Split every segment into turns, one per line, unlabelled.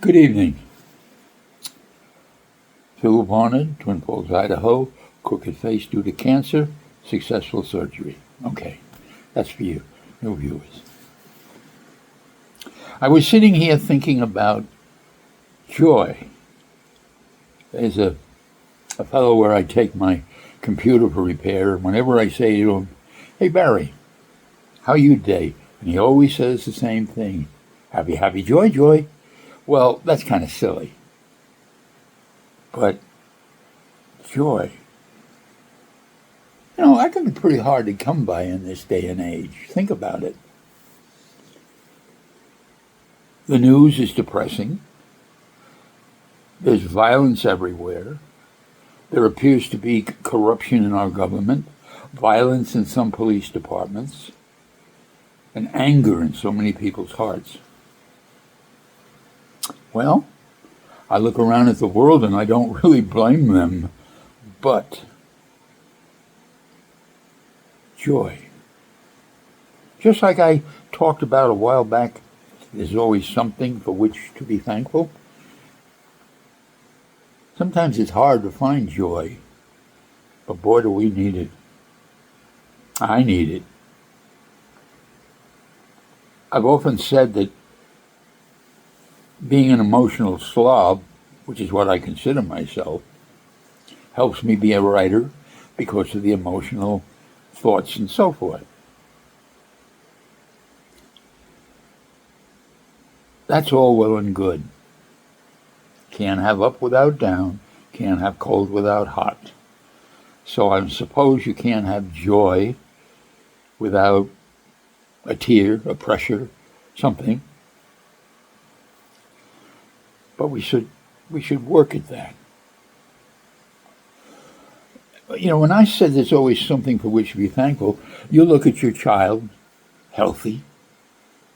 Good evening. Philip Arnold, Twin Falls, Idaho. Crooked face due to cancer. Successful surgery. Okay, that's for you, no viewers. I was sitting here thinking about joy. There's a fellow where I take my computer for repair, and whenever I say to him, "Hey Barry, how are you today?" And he always says the same thing, "Happy, happy, joy, joy." Well, that's kind of silly. But joy, that can be pretty hard to come by in this day and age. Think about it. The news is depressing. There's violence everywhere. There appears to be corruption in our government, violence in some police departments, and anger in so many people's hearts. Well, I look around at the world and I don't really blame them, but joy. Just like I talked about a while back, there's always something for which to be thankful. Sometimes it's hard to find joy, but boy, do we need it. I need it. I've often said that being an emotional slob, which is what I consider myself, helps me be a writer because of the emotional thoughts and so forth. That's all well and good. Can't have up without down, can't have cold without hot. So I suppose you can't have joy without a tear, a pressure, something. But we should work at that. When I said there's always something for which to be thankful, you look at your child, healthy,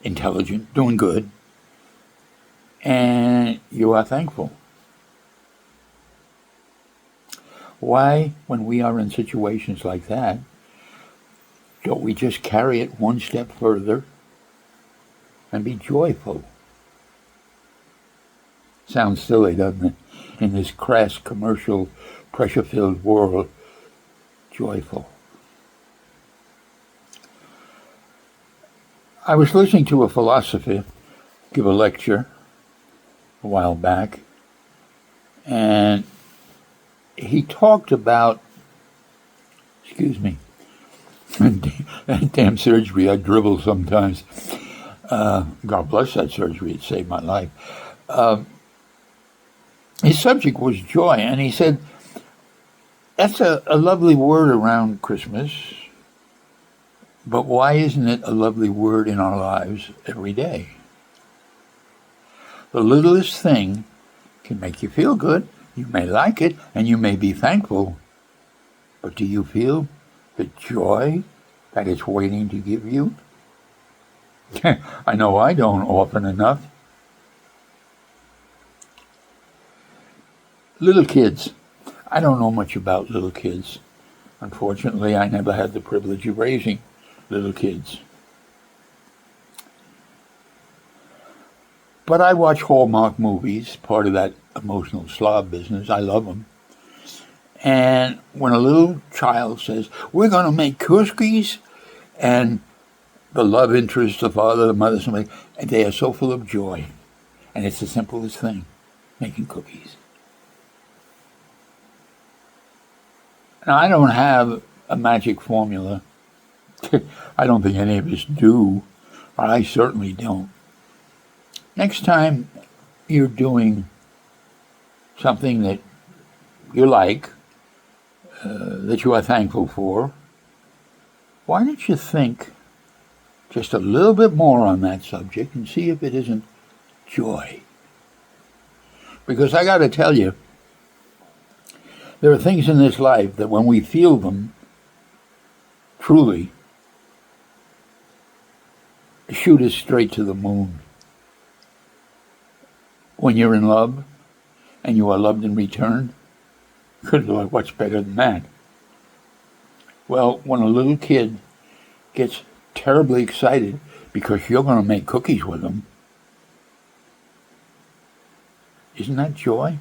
intelligent, doing good, and you are thankful. Why, when we are in situations like that, don't we just carry it one step further and be joyful? Sounds silly, doesn't it? In this crass, commercial, pressure-filled world, joyful. I was listening to a philosopher give a lecture a while back, and he talked about, that damn surgery, I dribble sometimes. God bless that surgery, it saved my life. His subject was joy, and he said, that's a lovely word around Christmas, but why isn't it a lovely word in our lives every day? The littlest thing can make you feel good. You may like it, and you may be thankful, but do you feel the joy that it's waiting to give you? I know I don't often enough. Little kids. I don't know much about little kids. Unfortunately, I never had the privilege of raising little kids. But I watch Hallmark movies, part of that emotional slob business. I love them. And when a little child says, "We're going to make cookies," and the love interest, the father, the mother, somebody, and they are so full of joy. And it's the simplest thing, making cookies. Now, I don't have a magic formula. I don't think any of us do. I certainly don't. Next time you're doing something that you like, that you are thankful for, why don't you think just a little bit more on that subject and see if it isn't joy? Because I got to tell you, there are things in this life that when we feel them, truly, shoot us straight to the moon. When you're in love, and you are loved in return, good Lord, what's better than that? Well, when a little kid gets terribly excited because you're going to make cookies with them, Isn't that joy?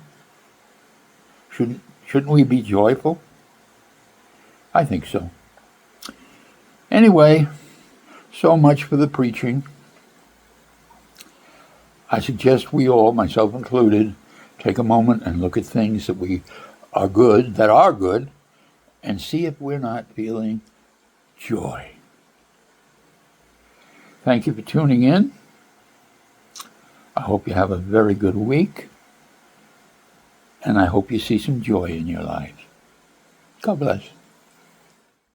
Shouldn't we be joyful? I think so. Anyway, so much for the preaching. I suggest we all, myself included, take a moment and look at things that are good, and see if we're not feeling joy. Thank you for tuning in. I hope you have a very good week, and I hope you see some joy in your life. God bless.